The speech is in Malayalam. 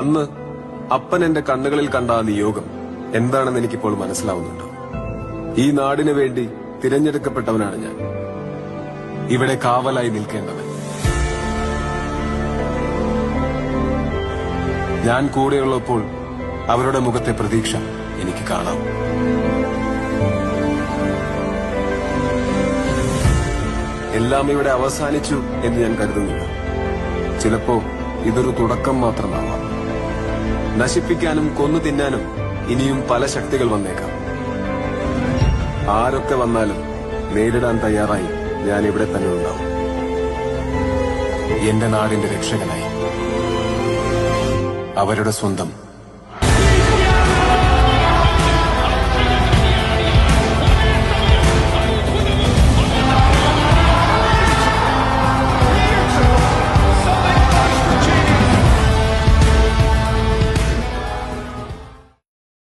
അന്ന് അപ്പൻ എന്റെ കണ്ണുകളിൽ കണ്ട ആ നിയോഗം എന്താണെന്ന് എനിക്കിപ്പോൾ മനസ്സിലാവുന്നുണ്ട്. ഈ നാടിനു വേണ്ടി തിരഞ്ഞെടുക്കപ്പെട്ടവനാണ് ഞാൻ. ഇവിടെ കാവലായി നിൽക്കേണ്ടവൻ. ഞാൻ കൂടെയുള്ളപ്പോൾ അവരുടെ മുഖത്തെ പ്രതീക്ഷ എനിക്ക് കാണാം. എല്ലാം ഇവിടെ അവസാനിച്ചു എന്ന് ഞാൻ കരുതുന്നില്ല. ചിലപ്പോ ഇതൊരു തുടക്കം മാത്രമാവാം. നശിപ്പിക്കാനും കൊന്നു തിന്നാനും ഇനിയും പല ശക്തികൾ വന്നേക്കാം. ആരൊക്കെ വന്നാലും നേരിടാൻ തയ്യാറായി ഞാൻ ഇവിടെ തന്നെ ഉണ്ടാവും. എന്റെ നാടിന്റെ രക്ഷകനായി, അവരുടെ സ്വന്തം